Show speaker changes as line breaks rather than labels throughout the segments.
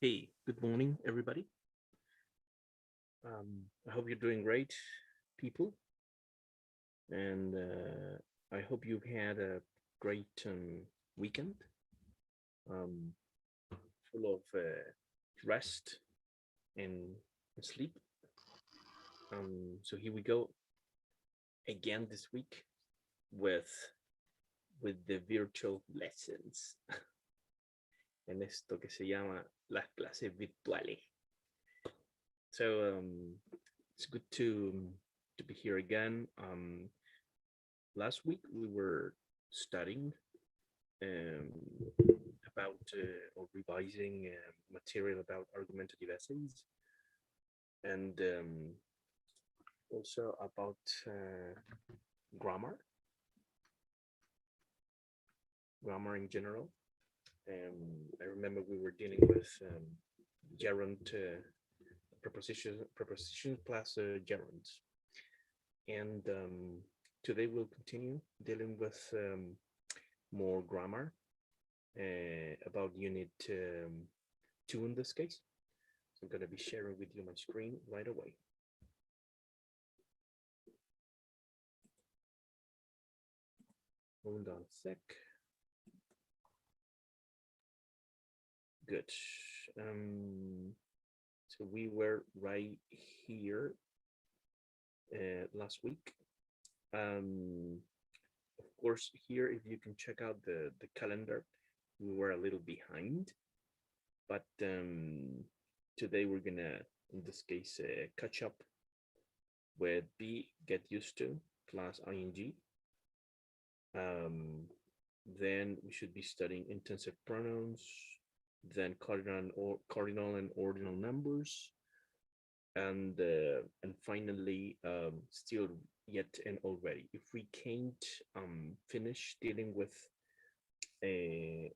Hey, good morning, everybody. I hope you're doing great, people, and I hope you've had a great weekend, um, full of rest and sleep. So here we go again this week with the virtual lessons, en esto que se llama las clases virtuales. So it's good to be here again. Last week we were studying um, about or revising material about argumentative essays, and also about grammar in general. I remember we were dealing with gerund preposition plus gerunds, and today we'll continue dealing with more grammar about unit 2 in this case. So I'm going to be sharing with you my screen right away. Hold on a sec. Good. So we were right here last week. Of course, here, if you can check out the calendar, we were a little behind, but today we're gonna, in this case, catch up with be get used to plus ing. Then we should be studying intensive pronouns, then cardinal and ordinal numbers, and finally still yet and already. If we can't finish dealing with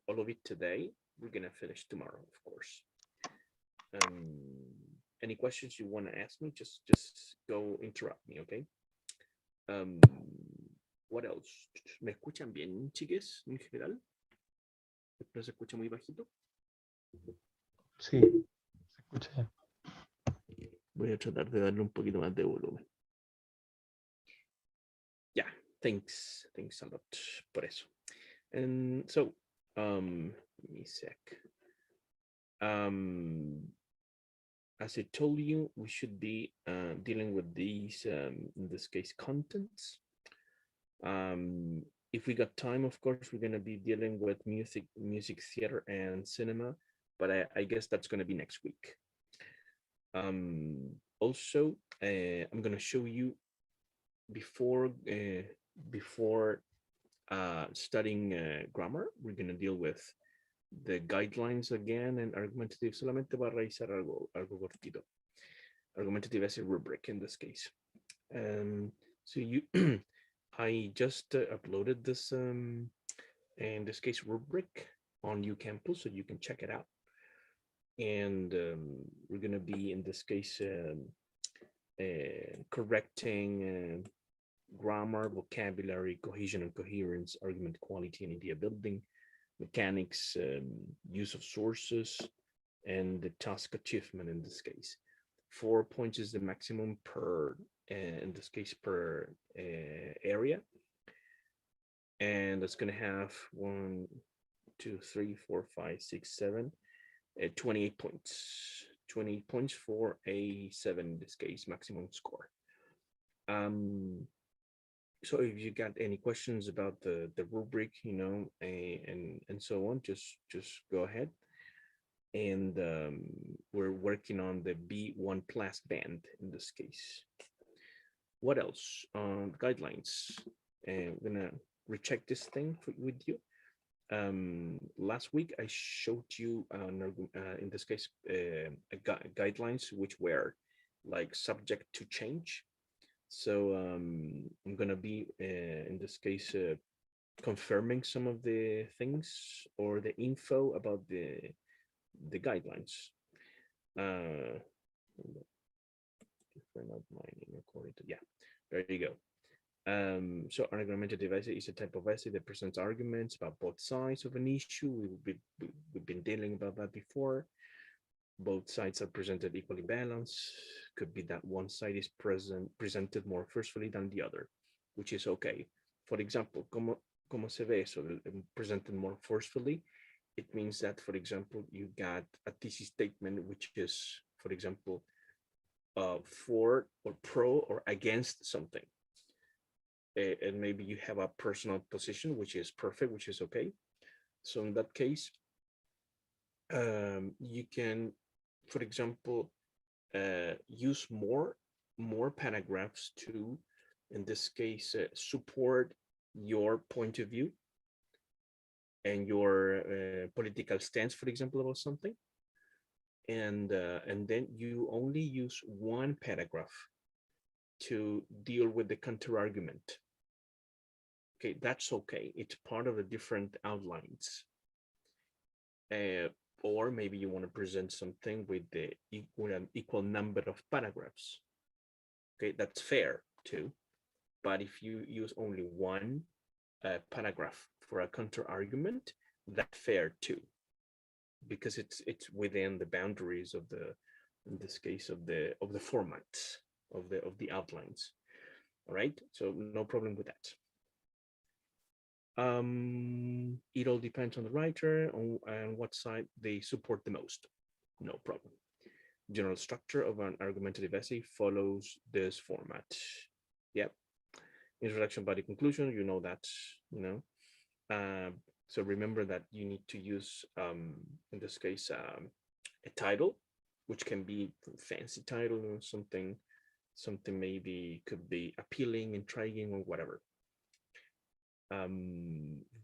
all of it today, we're gonna finish tomorrow, of course. Any questions you want to ask me, just go interrupt me, okay? What else? ¿Me escuchan bien, chiques, en general? ¿No se escucha muy bajito?
Sí, se escucha bien.
Voy a tratar de darle un poquito más de volumen. Yeah, thanks a lot por eso. And so, let me sec. As I told you, we should be dealing with these, in this case, contents. If we got time, of course, we're going to be dealing with music theater and cinema, but I guess that's going to be next week. Also, I'm going to show you before studying grammar, we're going to deal with the guidelines again and argumentative, solamente para revisar algo cortito. Argumentative essay rubric in this case. So you, I just uploaded this, in this case, rubric on UCampus, so you can check it out. And we're going to be, in this case, correcting grammar, vocabulary, cohesion and coherence, argument quality and idea building, mechanics, use of sources, and the task achievement in this case. 4 points is the maximum per, in this case, per area. And that's going to have 1, 2, 3, 4, 5, 6, 7, 28 points. 28 points for a 7 in this case, maximum score. So if you got any questions about the rubric, you know, and so on, just go ahead. And we're working on the B1 plus band in this case. What else? Guidelines. And we're gonna recheck this thing with you. Last week I showed you in this case guidelines which were like subject to change. So I'm gonna be in this case confirming some of the things or the info about the guidelines. Different outlining according to, yeah, there you go. So an argumentative essay is a type of essay that presents arguments about both sides of an issue. We've been dealing about that before. Both sides are presented equally balanced. Could be that one side is presented more forcefully than the other, which is okay. For example, como se ve eso, presented more forcefully? It means that, for example, you got a thesis statement, which is, for example, for or pro or against something. And maybe you have a personal position, which is perfect, which is okay. So in that case, you can, for example, use more paragraphs to, in this case, support your point of view and your political stance, for example, about something. And then you only use one paragraph to deal with the counter argument. Okay, that's okay. It's part of the different outlines. Or maybe you want to present something with an equal number of paragraphs. Okay, that's fair too. But if you use only one paragraph for a counter argument, that's fair too, because it's within the boundaries of the, in this case, of the formats of the outlines. All right, so no problem with that. It all depends on the writer and what side they support the most. No problem. General structure of an argumentative essay follows this format. Yep. Introduction, body, conclusion. You know that. You know. So remember that you need to use, in this case, a title, which can be a fancy title or something maybe could be appealing, intriguing, or whatever.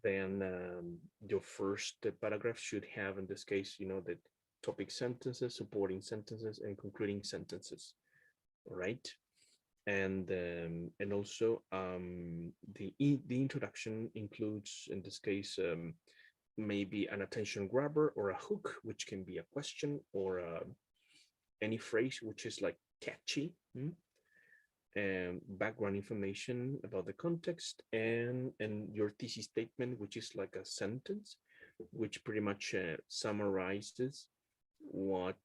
Then your first paragraph should have, in this case, you know, the topic sentences, supporting sentences, and concluding sentences, right? And also the introduction includes, in this case, maybe an attention grabber or a hook, which can be a question or any phrase which is like catchy. Background information about the context, and your thesis statement, which is like a sentence, which pretty much summarizes what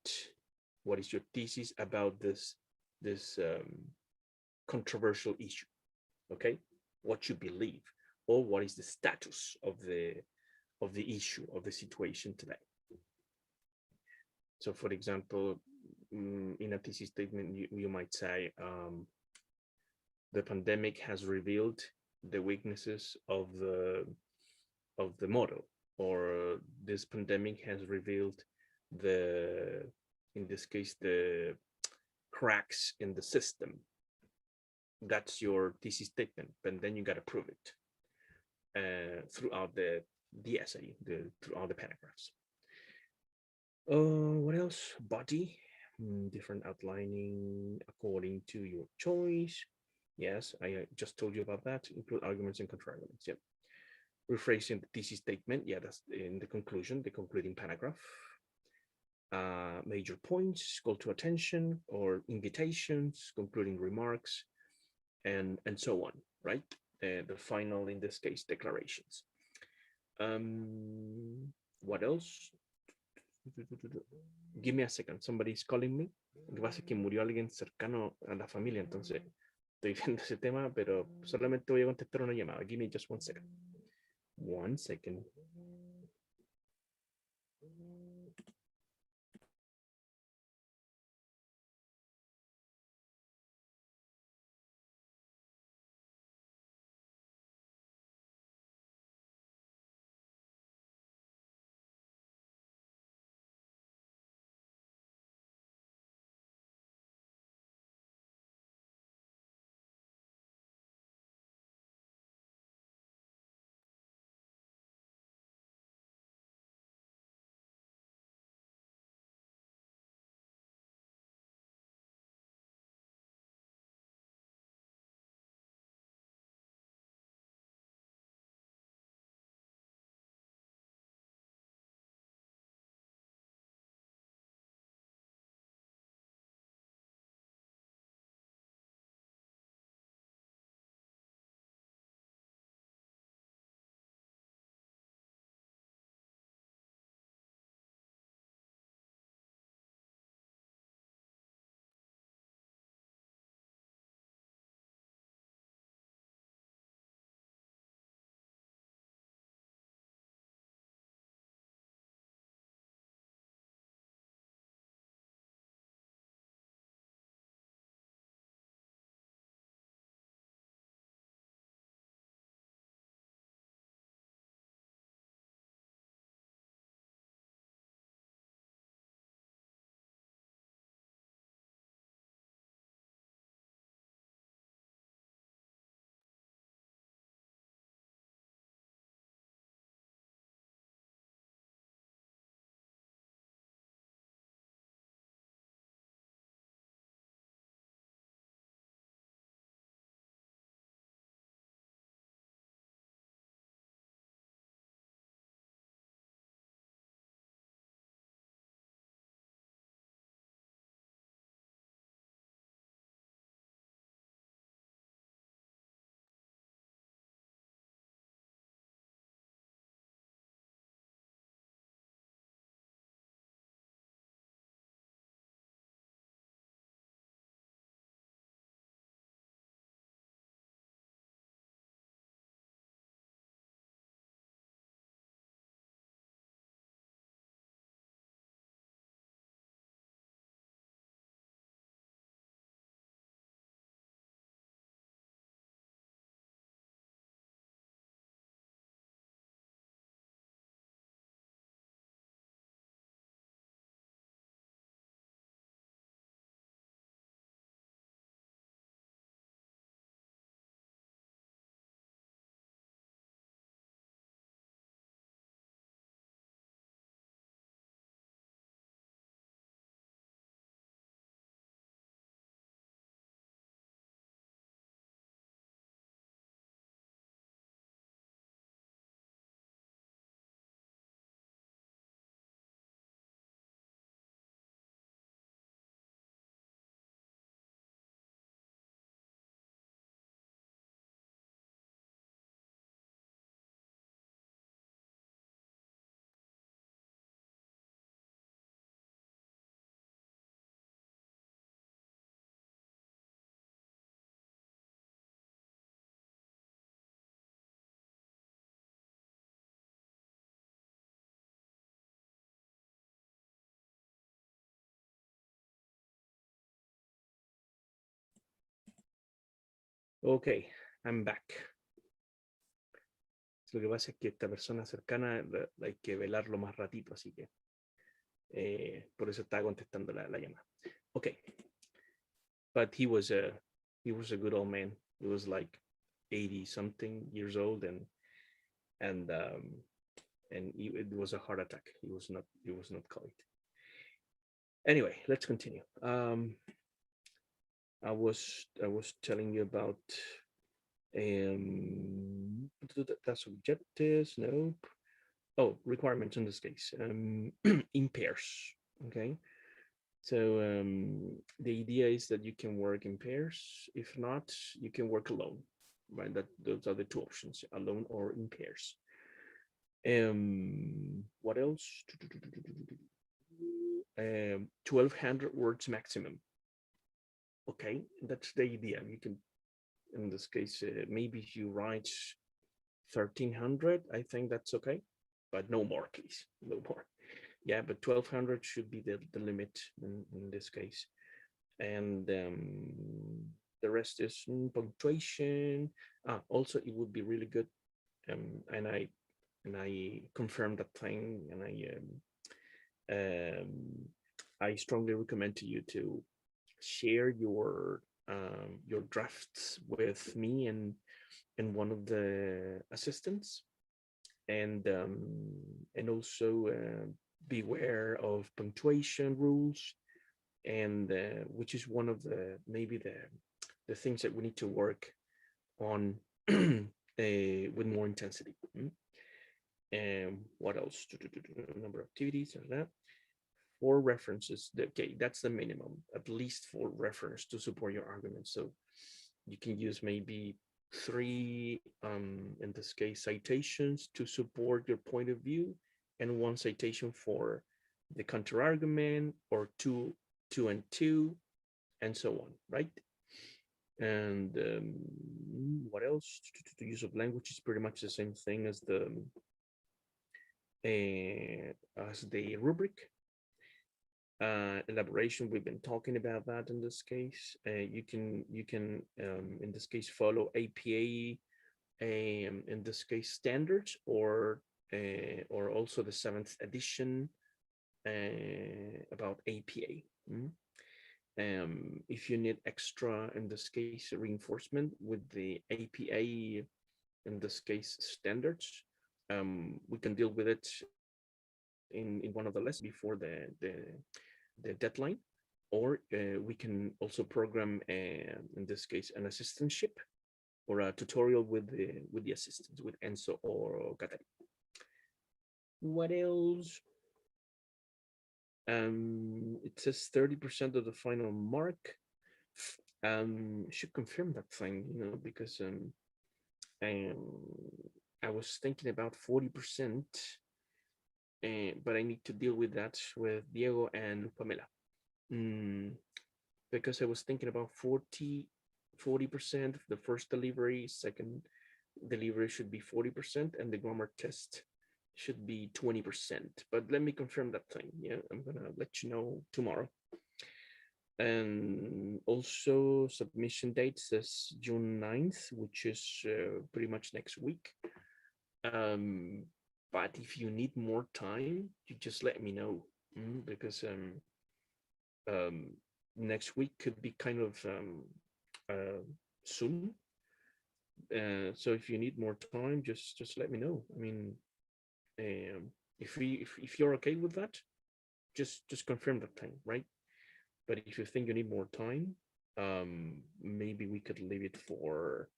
is your thesis about this controversial issue. Okay, what you believe, or what is the status of the issue, of the situation today. So, for example, in a thesis statement, you might say, the pandemic has revealed the weaknesses of the model, or this pandemic has revealed in this case, the cracks in the system. That's your thesis statement, but then you got to prove it throughout the essay, throughout the paragraphs. What else? Body, different outlining according to your choice. Yes, I just told you about that. Include arguments and counter-arguments. Yep. Rephrasing the thesis statement. Yeah, that's in the conclusion, the concluding paragraph. Major points, call to attention or invitations, concluding remarks, and so on, right? The final, in this case, declarations. What else? Give me a second. Somebody's calling me. Lo que pasa es que murió alguien cercano a la familia, entonces estoy viendo ese tema, pero solamente voy a contestar una llamada. Give me just 1 second. 1 second. Okay, I'm back. Lo que pasa es que esta persona cercana hay que velarlo más ratito, así que por eso estaba contestando la llamada. Okay, but he was a good old man. He was like 80 something years old, and it was a heart attack. He was not COVID. Anyway, let's continue. I was telling you about that's objectives. Nope. Oh, requirements in this case. In pairs. Okay. So the idea is that you can work in pairs. If not, you can work alone. Right. Those are the two options: alone or in pairs. What else? 1,200 words maximum. Okay, that's the idea. You can, in this case, maybe if you write 1,300, I think that's okay, but no more, please, no more. Yeah, but 1,200 should be the limit in this case. And the rest is punctuation. Also, it would be really good, and I confirmed that thing, and I strongly recommend to you to share your drafts with me and one of the assistants, and also beware of punctuation rules, and which is one of the maybe the things that we need to work on with more intensity. And what else? Number of activities or that. 4 references. Okay, that's the minimum. At least 4 references to support your argument. So you can use maybe 3, in this case, citations to support your point of view, and 1 citation for the counter argument, or 2 and 2, and so on, right? And what else? The use of language is pretty much the same thing as the rubric. Elaboration, we've been talking about that in this case. You can in this case follow APA, in this case standards, or also the 7th edition about APA. If you need extra, in this case, reinforcement with the APA, in this case standards, we can deal with it in one of the lessons before the deadline, or we can also program, in this case, an assistantship or a tutorial with the assistants, with Enzo or Katari. What else? It says 30% of the final mark. Should confirm that thing, because I was thinking about 40%, but I need to deal with that with Diego and Pamela, because I was thinking about 40% the first delivery, second delivery should be 40%, and the grammar test should be 20%. But let me confirm that thing. Yeah, I'm gonna let you know tomorrow. And also submission date says June 9th, which is pretty much next week. But if you need more time, you just let me know, because next week could be kind of soon. So if you need more time, just let me know. I mean, if you're okay with that, just confirm that time, right? But if you think you need more time, maybe we could leave it for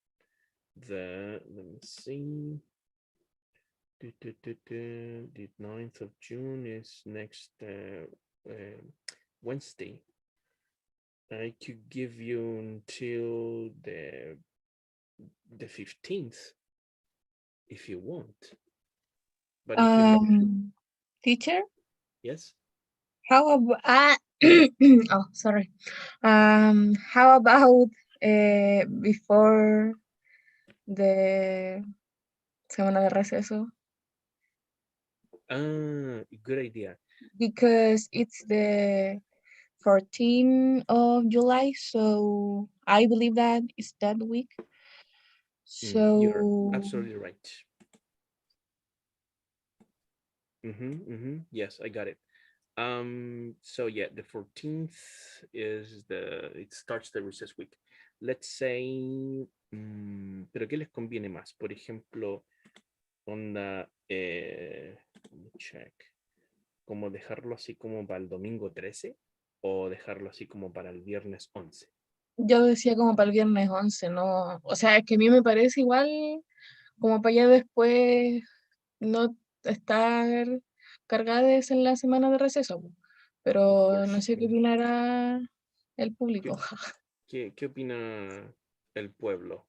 let me see. The 9th of June is next Wednesday. I could give you until the 15th if you want. But if you
Teacher,
yes,
how about oh, sorry. How about before the semana de receso?
good idea.
Because it's the 14th of July, so I believe that it's that week.
You're
So
absolutely right. Yes, I got it. So yeah, the 14th is it starts the recess week. Let's say, pero ¿qué les conviene más? Por ejemplo, onda, let me check, como dejarlo así como para el domingo 13 o dejarlo así como para el viernes 11.
yo decía como para el viernes 11, ¿no? O sea, es que a mí me parece igual como para allá después no estar cargadas en la semana de receso, po.
Of
Pero no
course.
sé qué opinará el público.
¿Qué, qué opina el pueblo,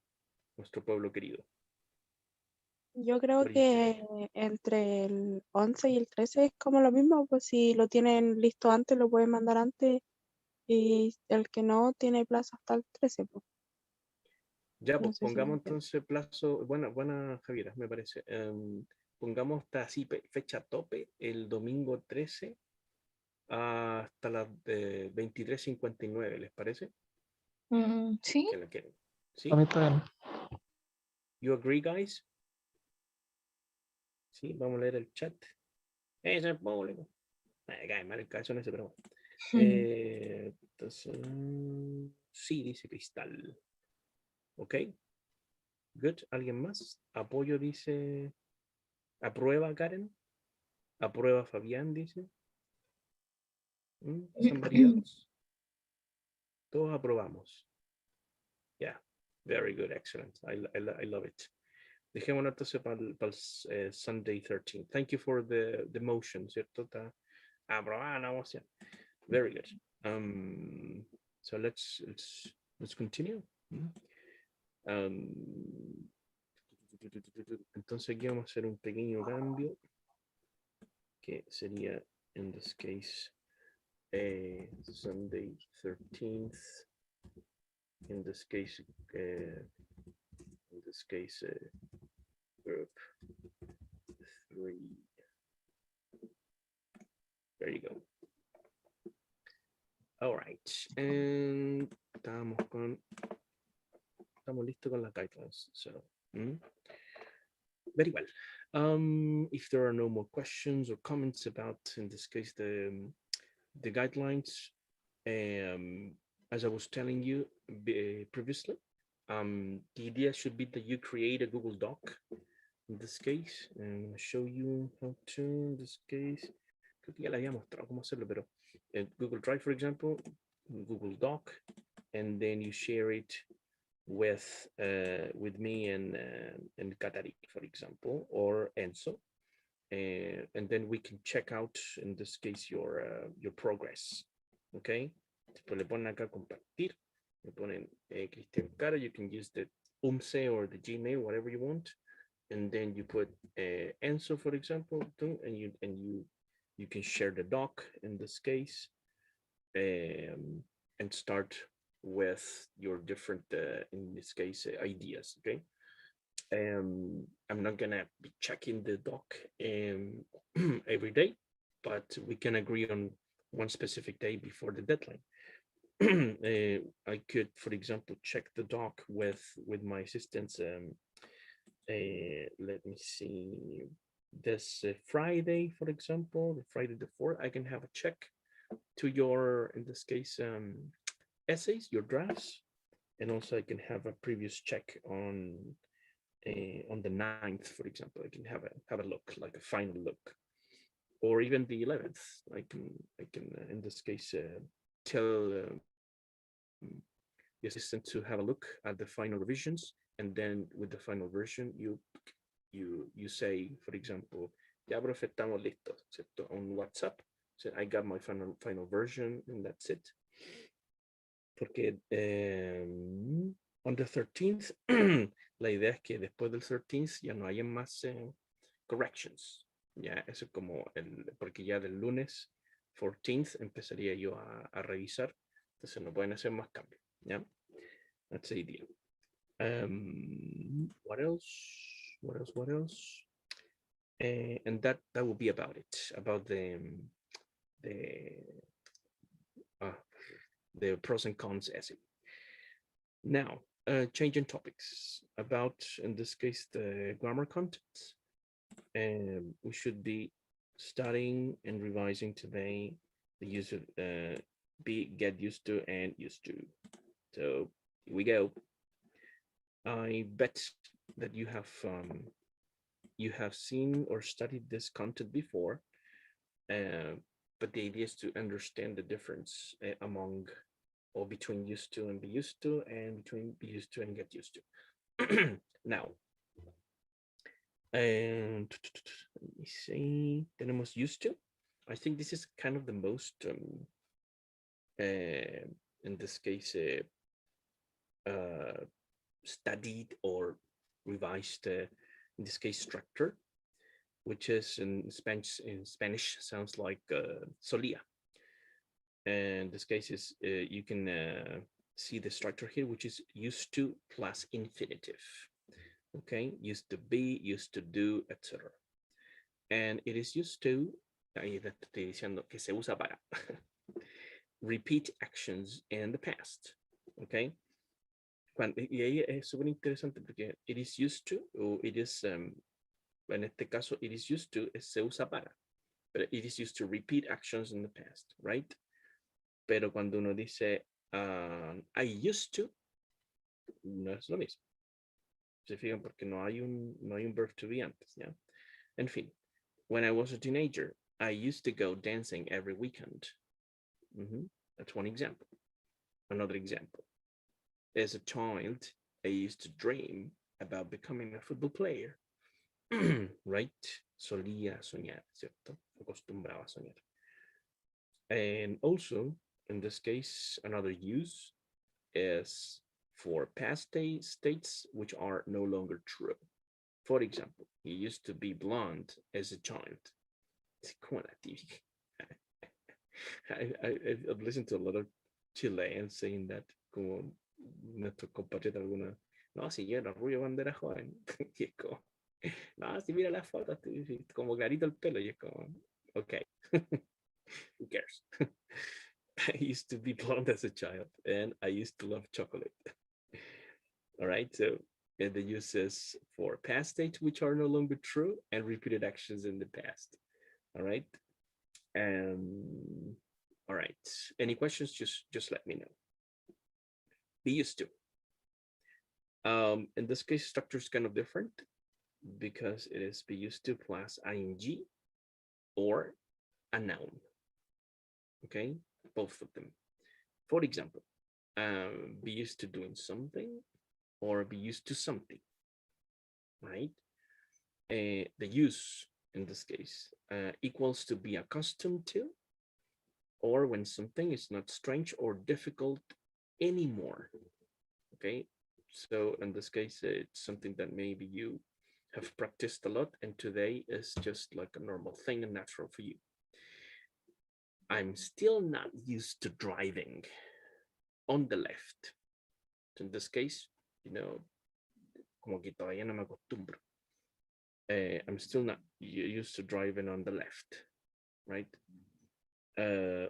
nuestro pueblo querido?
Yo creo
What do you think?
que entre el 11 y el 13 es como lo mismo, pues si lo tienen listo antes, lo pueden mandar antes y el que no tiene plazo hasta el 13, pues.
Ya,
No
pues
sé si me
pongamos
entienden.
entonces plazo, buena Javiera, me parece. Pongamos hasta así, fecha tope, el domingo 13 hasta las 23:59, ¿les parece?
Sí,
Que la quieren.
A
¿Sí?
mí también.
You agree, guys? Sí, vamos a leer el chat. Eso es público. Me cae mal el caso en ese, pero bueno. Entonces, sí, dice Cristal. Ok, good. ¿Alguien más? Apoyo dice. ¿Aprueba, Karen? ¿Aprueba, Fabián? Dice. ¿Están variados? Todos aprobamos. Yeah, very good, excellent. I love it. Dejémonos entonces para el Sunday 13. Thank you for the motion, ¿cierto? Está aprobada la moción. Very good. So let's continue. Entonces aquí vamos a hacer un pequeño cambio que sería, in this case, Sunday 13th. In this case, group 3. There you go. All right. And estamos listos con las guidelines. So, very well. If there are no more questions or comments about, in this case, the guidelines, as I was telling you previously, the idea should be that you create a Google Doc. In this case, I'm going to show you how to, in this case, creo que ya le había mostrado cómo hacerlo, pero Google Drive, for example, Google Doc, and then you share it with me and Katari, for example, or Enzo, and then we can check out, in this case, your progress. Okay. Después le ponen acá compartir, le ponen Cristian Cara. You can use the UMSE or the Gmail, whatever you want, and then you put Enzo, for example, too, and you can share the doc in this case, and start with your different, in this case, ideas. Okay. I'm not gonna be checking the doc every day, but we can agree on one specific day before the deadline. I could, for example, check the doc with my assistants. Let me see. This Friday, for example, the Friday the 4th, I can have a check to your, in this case, essays, your drafts, and also I can have a previous check on the 9th, for example. I can have a look, like a final look, or even the 11th. I can in this case tell the assistant to have a look at the final revisions, and then with the final version, you say, for example, ya profe, estamos listos, ¿cierto? On WhatsApp, so I got my final version, and that's it. Porque on the 13th, la idea es que después del 13th ya no haya más corrections. Ya, eso es como porque ya del lunes 14th empezaría yo a revisar, entonces no pueden hacer más cambios. Ya, that's the idea. What else? And that will be about it, about the pros and cons essay. Now, changing topics about, in this case, the grammar content. And we should be studying and revising today the use of be, get used to, and used to. So here we go. I bet that you have seen or studied this content before, but the idea is to understand the difference among or between used to and be used to, and between be used to and get used to. Now, and let me see, tenemos used to. I think this is kind of the most, in this case, studied or revised, in this case, structure, which is in Spanish sounds like solía. And this case is, you can see the structure here, which is used to plus infinitive. Okay, used to be, used to do, etc. And it is used to, ahí estoy diciendo que se usa para repeat actions in the past. Okay. Y ahí es súper interesante porque it is used to, o it is, en este caso, it is used to, se usa para, but it is used to repeat actions in the past, right? Pero cuando uno dice, I used to, no es lo mismo. Se fijan porque no hay un verb to be antes, ¿ya? En fin, when I was a teenager, I used to go dancing every weekend. That's one example. Another example. As a child, I used to dream about becoming a football player. Right? Solía soñar, ¿cierto? Acostumbraba a soñar. And also, in this case, another use is for past states which are no longer true. For example, he used to be blonde as a child. I've listened to a lot of Chileans saying that, como nuestros compatriotas algunos, no, si yo era rubio cuando era joven. Y es como, no, si mira las fotos, como clarito el pelo, y es como, okay. Who cares? I used to be blonde as a child, and I used to love chocolate. All right, so the uses for past states which are no longer true and repeated actions in the past. All right. All right. Any questions? Just let me know. Be used to. In this case, structure is kind of different because it is be used to plus ing or a noun. Okay, both of them. For example, be used to doing something or be used to something, right? The use in this case equals to be accustomed to, or when something is not strange or difficult anymore. Okay, so in this case, it's something that maybe you have practiced a lot and today is just like a normal thing and natural for you. I'm still not used to driving on the left. So in this case, you know, como que todavía no me acostumbro. I'm still not used to driving on the left, right?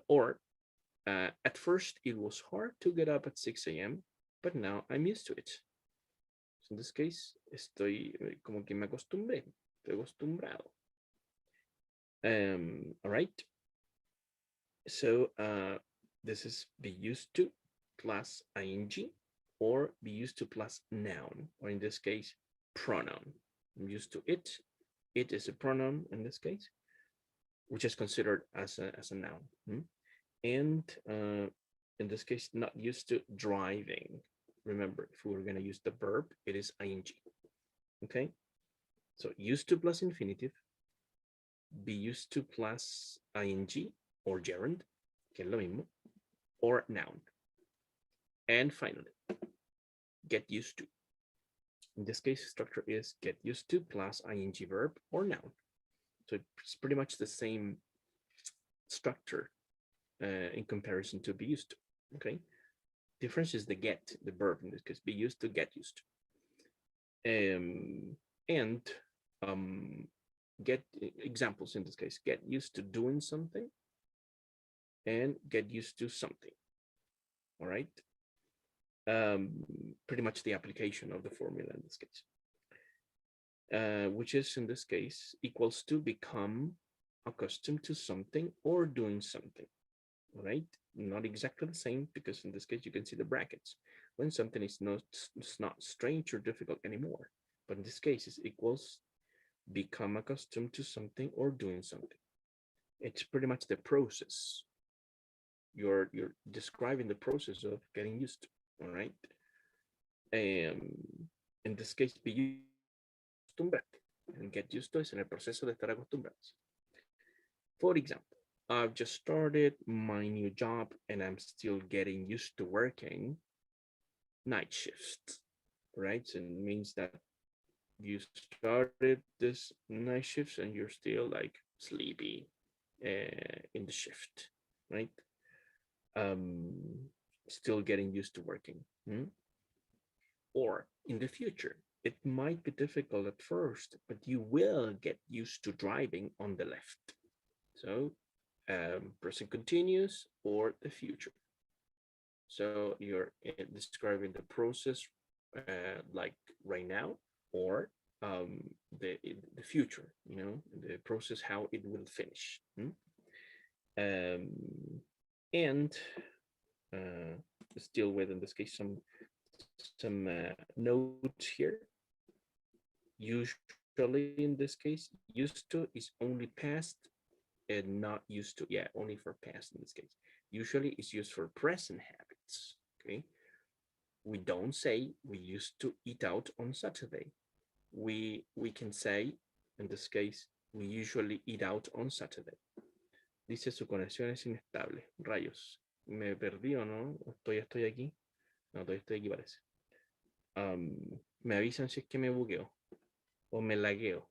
Or at first it was hard to get up at 6 a.m., but now I'm used to it. So in this case, estoy como que me acostumbré, estoy acostumbrado. All right. So this is be used to plus ing or be used to plus noun, or in this case, pronoun. I'm used to it. It is a pronoun in this case, which is considered as a noun. And in this case, not used to driving. Remember, if we were going to use the verb, it is ing. Okay, so used to plus infinitive, be used to plus ing or gerund, que es lo mismo, or noun. And finally, get used to. In this case, structure is get used to plus ing verb or noun. So it's pretty much the same structure in comparison to be used to. Okay, difference is the get, the verb in this case, be used to, get used to. And get examples in this case, get used to doing something and get used to something. All right. pretty much the application of the formula in this case, which is in this case equals to become accustomed to something or doing something, right? Not exactly the same, because in this case you can see the brackets when something is not strange or difficult anymore, but in this case it equals become accustomed to something or doing something. It's pretty much the process. You're describing the process of getting used to, all right? In this case, be acostumbrate, and get used to es en el proceso de estar acostumbrados. For example, I've just started my new job and I'm still getting used to working night shifts, right? So it means that you started this night shifts and you're still like sleepy in the shift, right? Still getting used to working. Or in the future, it might be difficult at first, but you will get used to driving on the left. So present continuous or the future. So you're describing the process like right now, or the future, you know, the process, how it will finish. And still with, in this case, some notes here. Usually in this case, used to is only past and not used to. Yeah, only for past in this case. Usually it's used for present habits. Okay. We don't say we used to eat out on Saturday. We can say, in this case, we usually eat out on Saturday. Dice su conexión es inestable. Rayos. Me perdí o no. Estoy aquí. No, todavía estoy aquí, parece. Me avisan si es que me bugueo o me lagueo.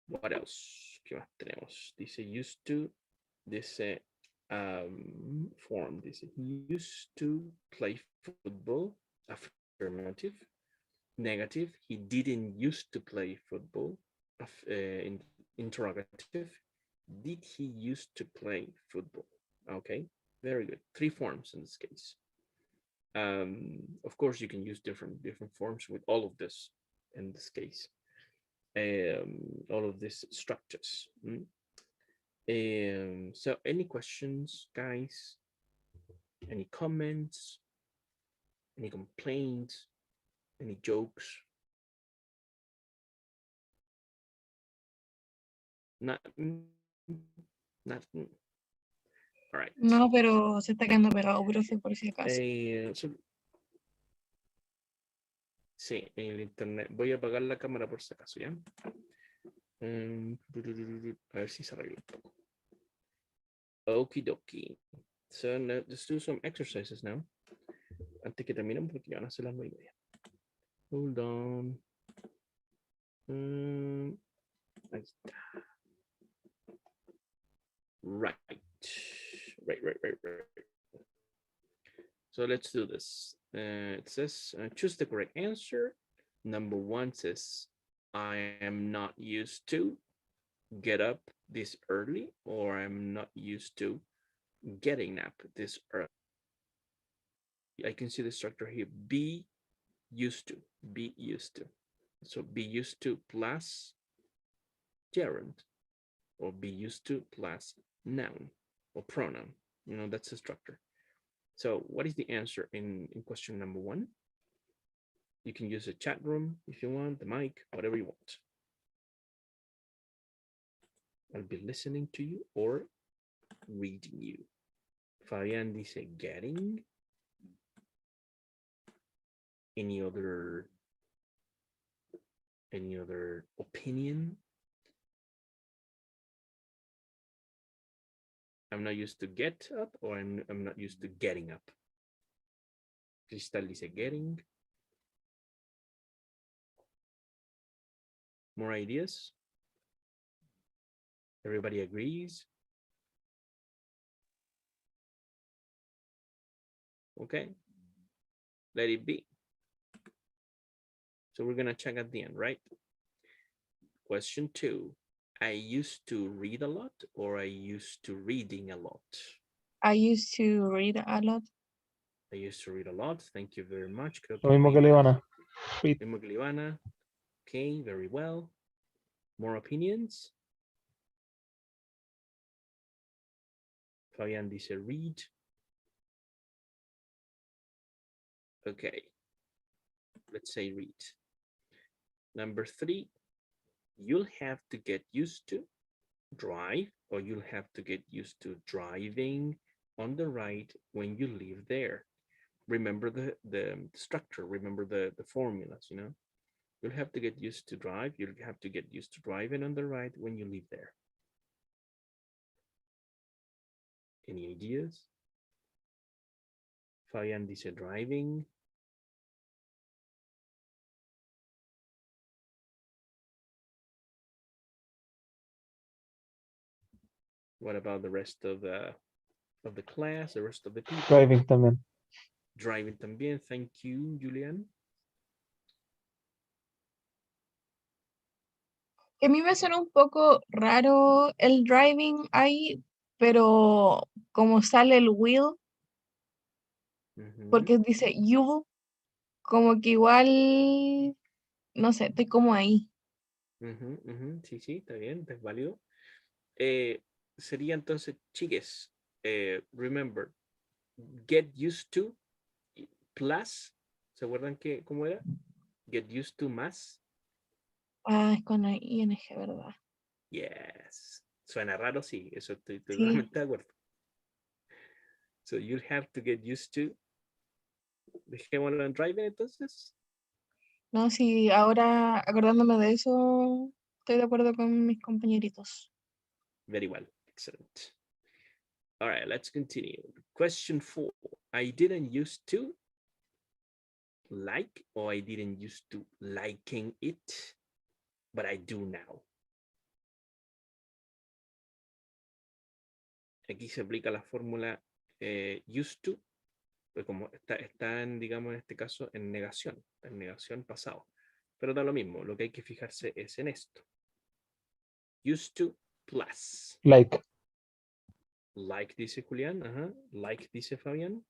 What else? ¿Qué más tenemos? Dice used to. Dice form. Dice used to play football. Affirmative. Negative. He didn't used to play football. Interrogative. Did he used to play football? Okay, very good. 3 forms in this case. Of course, you can use different forms with all of this in this case. All of these structures. So any questions, guys? Any comments? Any complaints? Any jokes? Nothing. All right.
No, pero se está quedando pegado, profe, por si acaso.
Sí, en el internet. Voy a apagar la cámara por si acaso, ¿ya? A ver si se arregla un poco. Okie dokie. So now, let's do some exercises now. Antes que terminen, porque ya van a ser las 9:30. Hold on. Ahí está. Right. So let's do this. It says choose the correct answer. Number 1 says I am not used to get up this early, or I'm not used to getting up this early. I can see the structure here. Be used to. Be used to. So be used to plus gerund, or be used to plus noun or pronoun. You know, that's the structure. So what is the answer in question number 1? You can use a chat room if you want, the mic, whatever you want. I'll be listening to you or reading you. Fabian dice getting. Any other opinion? I'm not used to get up, or I'm not used to getting up. Cristal dice getting. More ideas? Everybody agrees? Okay, let it be. So we're gonna check at the end, right? Question 2. I used to read a lot, or I used to reading a lot?
I used to read a lot.
I used to read a lot. Thank you very much. Creo
Lo mismo que le iban a. Read.
mismo que le iban a. Okay, very well. More opinions. Fabián dice read. Okay. Let's say read. Number 3, you'll have to get used to drive, or you'll have to get used to driving on the right when you live there. Remember the structure, remember the formulas, you know. You'll have to get used to drive, you'll have to get used to driving on the right when you live there. Any ideas? Fabian dice driving. What about the rest of the class, the rest of the people?
Driving también.
Driving también. Thank you, Julian.
A mí me suena un poco raro el driving ahí, pero como sale el will, porque dice you, como que igual, no sé, estoy como ahí.
Sí, sí, está bien, es válido. Sería entonces, chiques, remember, get used to plus, ¿se acuerdan que cómo era? Get used to más.
Ah, es con ing, ¿verdad?
Yes. Suena raro, sí, eso estoy
Sí.
totalmente de acuerdo. So you have to get used to. Dejémoslo en driving entonces.
No, sí, ahora acordándome de eso, estoy de acuerdo con mis compañeritos.
Very well, excellent. All right, let's continue. Question 4. I didn't used to like, or I didn't used to liking it, but I do now. Aquí se aplica la fórmula used to, pues como está en, digamos, en este caso, en negación pasado. Pero da lo mismo, lo que hay que fijarse es en esto. Used to plus.
Like.
Like dice Julián, ajá. Like dice Fabián.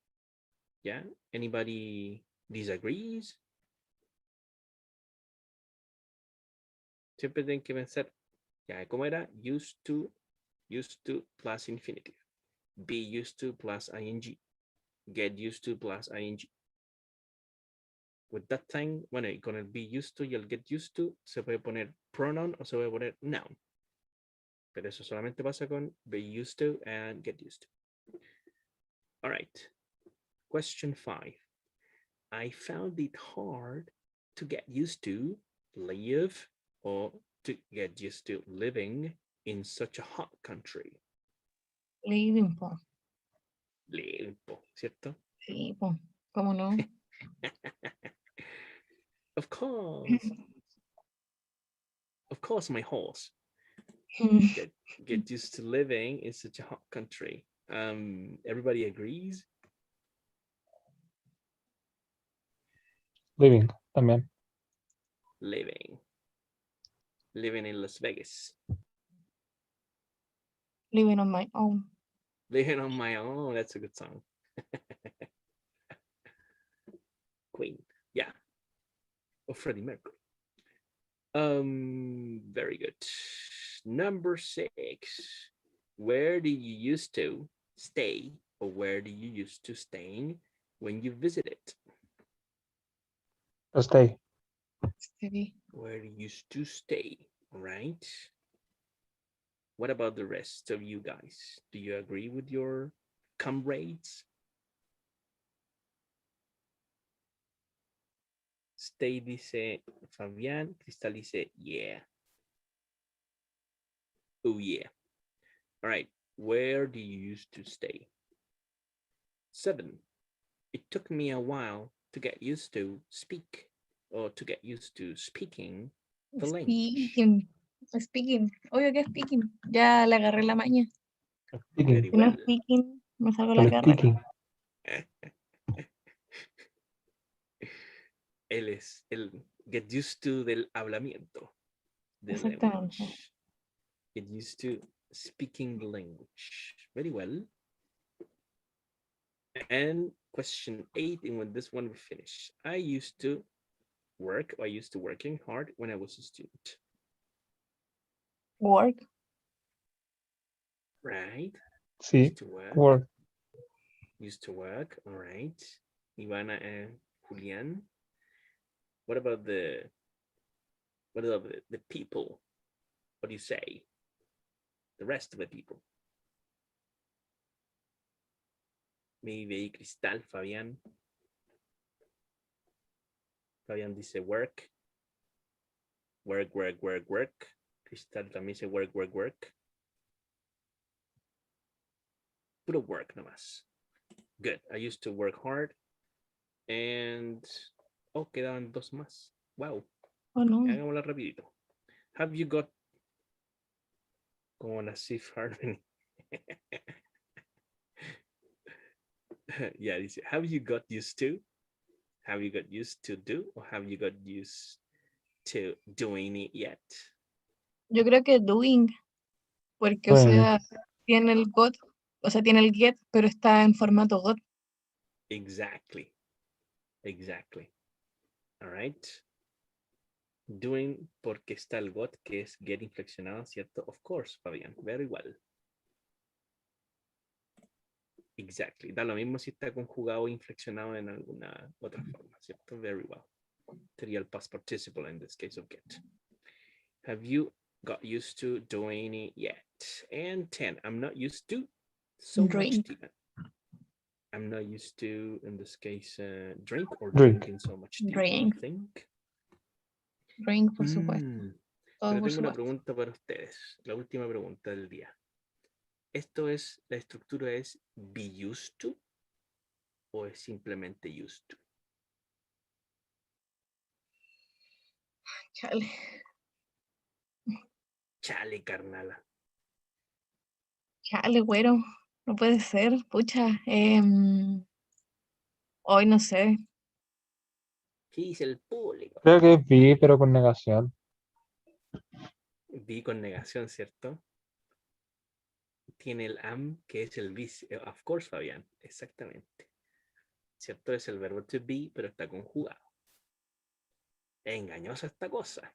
Yeah. Anybody disagrees? Siempre tienen que pensar, ya, ¿cómo era? Used to plus infinitive. Be used to plus ing. Get used to plus ing. With that time, bueno, y con el be used to y el get used to, se puede poner pronoun o se puede poner noun. Pero eso solamente pasa con be used to and get used to. All right. Question 5. I found it hard to get used to live, or to get used to living in such a hot country.
Living, po.
Living, ¿cierto?
Sí, po. ¿Cómo no?
Of course. Of course, my horse. Get used to living in such a hot country. Everybody agrees?
Living también.
Living in Las Vegas.
Living on my own.
Living on my own. That's a good song. Queen. Yeah. Or Freddie Mercury. Very good. Number 6. Where do you used to stay, or where do you used to staying when you visited?
Stay.
Sí.
Where you used to stay, right? What about the rest of you guys? Do you agree with your comrades? Stay dice Fabián, Cristal dice yeah. Oh yeah. All right, where do you used to stay? 7. It took me a while to get used to speak, or to get used to speaking the language.
Speaking. Obvio que speaking. Ya le agarré la maña.
Speaking.
Very
Si no
well.
speaking, me salgo la
El
carrera.
speaking.
Él es el get used to del hablamiento. The
Exactamente.
language. Get used to speaking the language. Very well. And question 8, and when this one we finish. I used to working hard when I was a student.
Work.
Right?
Sí,
Used to work.
work.
Used to work. All right. Ivana and Julian. What about the people? What do you say? The rest of the people. Maybe Cristal, Fabián. Fabián dice work. Work, work, work, work. Cristal también dice work, work, work. Puro work nomás. Good. I used to work hard. And quedaban dos más. Wow.
Oh, no.
Hagámosla rapidito. Have you got como Nasif Harmony? Yeah, dice, have you got used to? Have you got used to do? Or have you got used to doing it yet?
Yo creo que doing, porque, o
Doing.
sea, tiene el got, o sea, tiene el get, pero está en formato got.
Exactly. Exactly. All right. Doing porque está el got, que es get inflexionado, ¿cierto? Of course, Fabián. Very well. Exactly. Da lo mismo si está conjugado o inflexionado en alguna otra forma, ¿cierto? Very well. Sería el past participle in this case of get. Have you got used to doing it yet? And 10. I'm not used to so
Drink.
much tea. I'm not used to, in this case, drink or
Drink.
drinking so much tea.
Drink.
I think.
Drink, por supuesto. Todo
Pero
por
tengo una
supuesto.
pregunta para ustedes. La última pregunta del día. ¿Esto es, la estructura es be used to o es simplemente used to?
Chale.
Chale, carnala.
Chale, güero. No puede ser, pucha. Hoy no sé.
¿Qué dice el público?
Creo que vi, pero con negación.
Vi con negación, ¿cierto? Tiene el am, que es el be. Of course, Fabián. Exactamente. ¿Cierto? Es el verbo to be, pero está conjugado. Es engañosa esta cosa.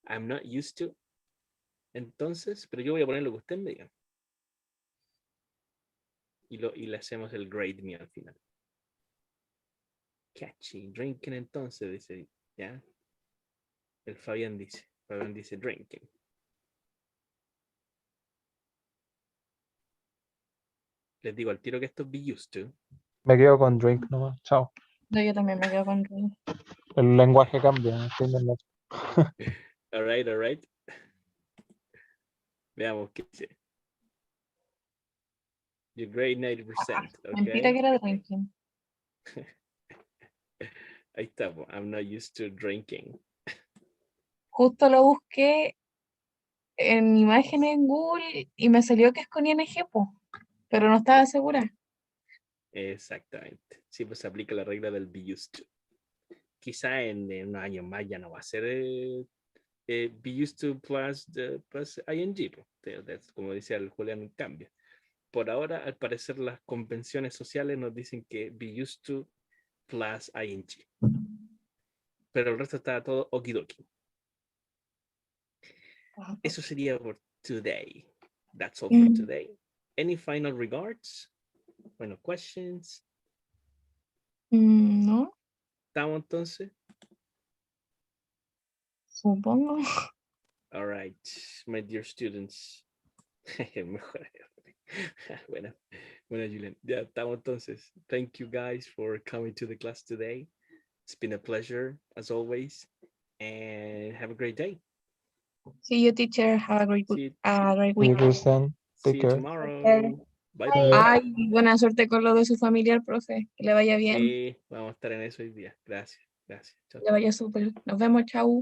I'm not used to. Entonces, pero yo voy a poner lo que usted me diga. Y le hacemos el grade me al final. Catchy. Drinking entonces, dice. ¿Ya? El Fabián dice drinking. Les digo al tiro que esto es be used to.
Me quedo con drink nomás. Chao.
No, yo también me quedo con drink.
El lenguaje cambia. ¿Entienden?
All right. Veamos qué dice. You grade 90%.
Mentira que
Okay.
era drinking.
Ahí está. I'm not used to drinking.
Justo lo busqué en imágenes en Google y me salió que es con ING, po, pero no estaba segura.
Exactamente. Sí, pues se aplica la regla del be used to. Quizá en un año más ya no va a ser be used to plus ing. Como decía el Julián, cambia. Por ahora, al parecer, las convenciones sociales nos dicen que be used to plus ing. Pero el resto está todo okidoki. Eso sería por today. That's all for today. Any final regards? Bueno, questions.
No,
¿Estamos entonces?
supongo.
All right, my dear students. Mejor. Bueno, Julian. Ya estamos entonces. Thank you guys for coming to the class today. It's been a pleasure as always. And have a great day.
See you, teacher. Have a great week.
You understand?
See
Take
you
care.
tomorrow. Bye
Bye.
bye.
Ay, buena suerte con lo de su familiar, profe. Que le vaya bien.
Sí, vamos a estar en eso hoy día. Gracias. Chao.
Que le vaya súper. Nos vemos, chau.